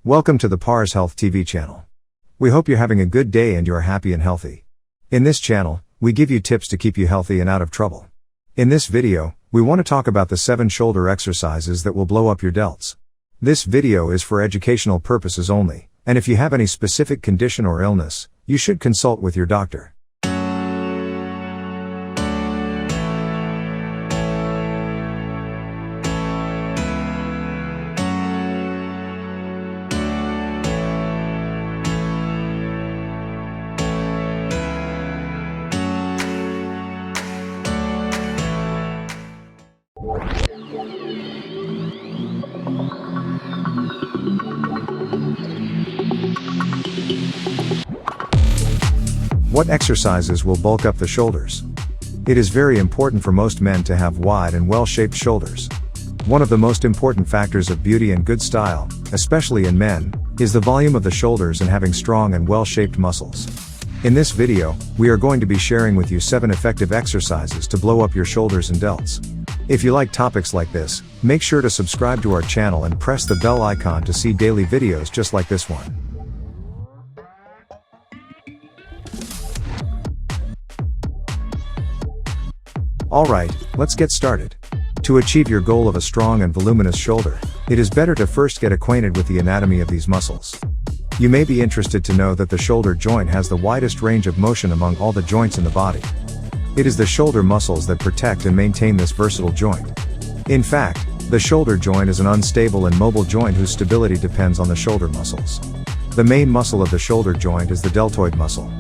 Welcome to the parshealthTV channel. We hope you're having a good day and you are happy and healthy. In this channel, we give you tips to keep you healthy and out of trouble. In this video, we want to talk about the 7 shoulder exercises that will blow up your delts. This video is for educational purposes only, and if you have any specific condition or illness, you should consult with your doctor. What exercises will bulk up the shoulders? It is very important for most men to have wide and well-shaped shoulders. One of the most important factors of beauty and good style, especially in men, is the volume of the shoulders and having strong and well-shaped muscles. In this video, we are going to be sharing with you 7 effective exercises to blow up your shoulders and delts. If you like topics like this, make sure to subscribe to our channel and press the bell icon to see daily videos just like this one. Alright, let's get started. To achieve your goal of a strong and voluminous shoulder, it is better to first get acquainted with the anatomy of these muscles. You may be interested to know that the shoulder joint has the widest range of motion among all the joints in the body. It is the shoulder muscles that protect and maintain this versatile joint. In fact, the shoulder joint is an unstable and mobile joint whose stability depends on the shoulder muscles. The main muscle of the shoulder joint is the deltoid muscle.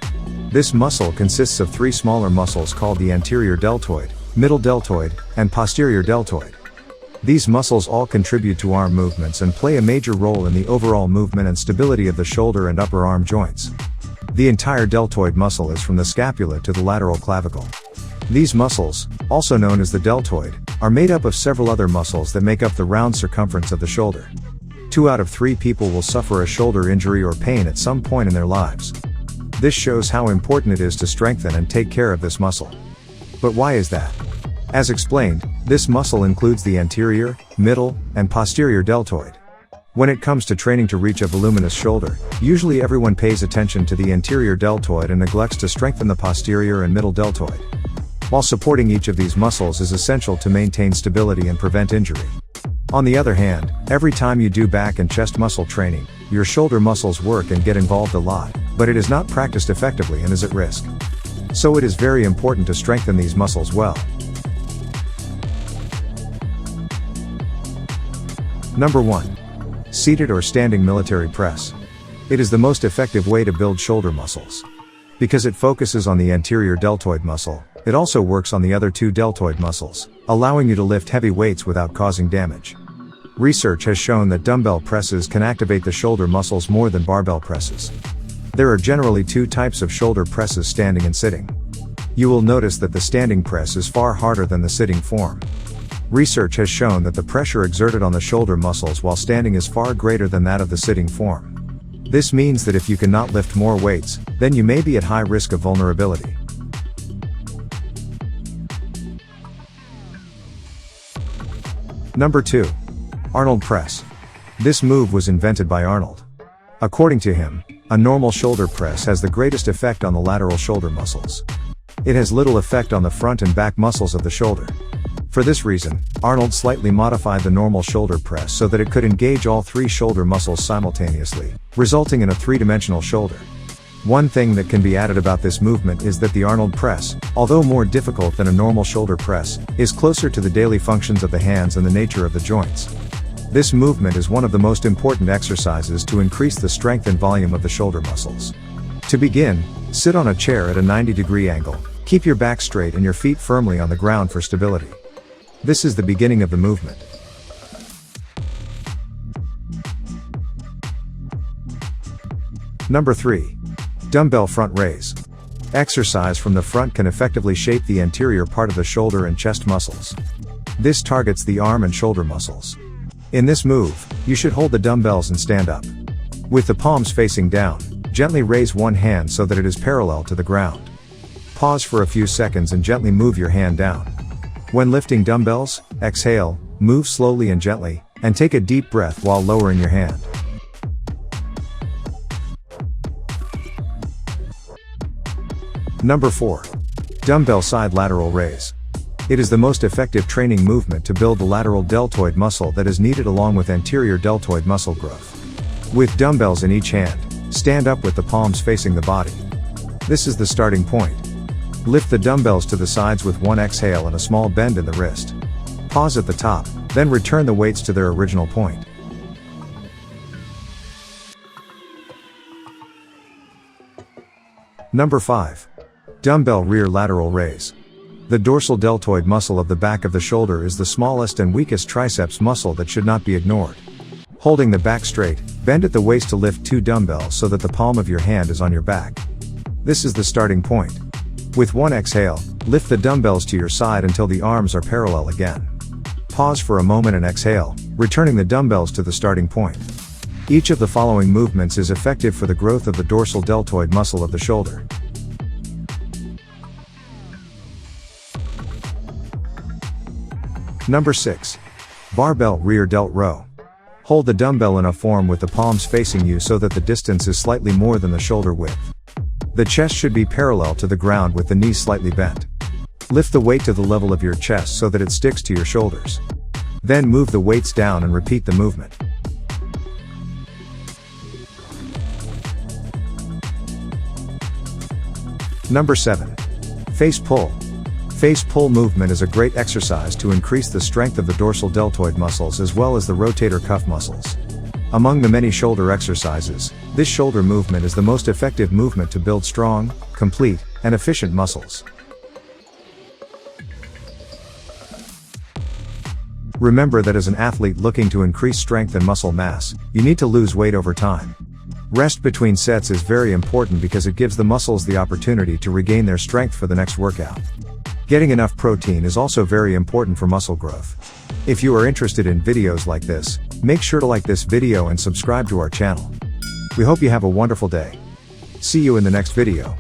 This muscle consists of 3 smaller muscles called the anterior deltoid, middle deltoid, and posterior deltoid. These muscles all contribute to arm movements and play a major role in the overall movement and stability of the shoulder and upper arm joints. The entire deltoid muscle is from the scapula to the lateral clavicle. These muscles, also known as the deltoid, are made up of several other muscles that make up the round circumference of the shoulder. 2 out of 3 people will suffer a shoulder injury or pain at some point in their lives. This shows how important it is to strengthen and take care of this muscle. But why is that? As explained, this muscle includes the anterior, middle, and posterior deltoid. When it comes to training to reach a voluminous shoulder, usually everyone pays attention to the anterior deltoid and neglects to strengthen the posterior and middle deltoid. While supporting each of these muscles is essential to maintain stability and prevent injury. On the other hand, every time you do back and chest muscle training, your shoulder muscles work and get involved a lot, but it is not practiced effectively and is at risk. So it is very important to strengthen these muscles well. Number 1. Seated or standing military press. It is the most effective way to build shoulder muscles. Because it focuses on the anterior deltoid muscle, it also works on the other 2 deltoid muscles, allowing you to lift heavy weights without causing damage. Research has shown that dumbbell presses can activate the shoulder muscles more than barbell presses. There are generally 2 types of shoulder presses, standing and sitting. You will notice that the standing press is far harder than the sitting form. Research has shown that the pressure exerted on the shoulder muscles while standing is far greater than that of the sitting form. This means that if you cannot lift more weights, then you may be at high risk of vulnerability. Number 2. Arnold Press. This move was invented by Arnold. According to him, a normal shoulder press has the greatest effect on the lateral shoulder muscles. It has little effect on the front and back muscles of the shoulder. For this reason, Arnold slightly modified the normal shoulder press so that it could engage all 3 shoulder muscles simultaneously, resulting in a 3-dimensional shoulder. One thing that can be added about this movement is that the Arnold press, although more difficult than a normal shoulder press, is closer to the daily functions of the hands and the nature of the joints. This movement is one of the most important exercises to increase the strength and volume of the shoulder muscles. To begin, sit on a chair at a 90-degree angle, keep your back straight and your feet firmly on the ground for stability. This is the beginning of the movement. Number 3. Dumbbell front raise. Exercise from the front can effectively shape the anterior part of the shoulder and chest muscles. This targets the arm and shoulder muscles. In this move, you should hold the dumbbells and stand up. With the palms facing down, gently raise one hand so that it is parallel to the ground. Pause for a few seconds and gently move your hand down. When lifting dumbbells, exhale, move slowly and gently, and take a deep breath while lowering your hand. Number 4. Dumbbell side lateral raise. It is the most effective training movement to build the lateral deltoid muscle that is needed along with anterior deltoid muscle growth. With dumbbells in each hand, stand up with the palms facing the body. This is the starting point. Lift the dumbbells to the sides with one exhale and a small bend in the wrist. Pause at the top, then return the weights to their original point. Number 5. Dumbbell rear lateral raise. The dorsal deltoid muscle of the back of the shoulder is the smallest and weakest triceps muscle that should not be ignored. Holding the back straight, bend at the waist to lift 2 dumbbells so that the palm of your hand is on your back. This is the starting point. With one exhale, lift the dumbbells to your side until the arms are parallel again. Pause for a moment and exhale, returning the dumbbells to the starting point. Each of the following movements is effective for the growth of the dorsal deltoid muscle of the shoulder. Number 6. Barbell rear delt row. Hold the dumbbell in a form with the palms facing you so that the distance is slightly more than the shoulder width. The chest should be parallel to the ground with the knees slightly bent. Lift the weight to the level of your chest so that it sticks to your shoulders. Then move the weights down and repeat the movement. Number 7. Face pull. Face pull movement is a great exercise to increase the strength of the dorsal deltoid muscles as well as the rotator cuff muscles. Among the many shoulder exercises, this shoulder movement is the most effective movement to build strong, complete, and efficient muscles. Remember that as an athlete looking to increase strength and muscle mass, you need to lose weight over time. Rest between sets is very important because it gives the muscles the opportunity to regain their strength for the next workout. Getting enough protein is also very important for muscle growth. If you are interested in videos like this, make sure to like this video and subscribe to our channel. We hope you have a wonderful day. See you in the next video.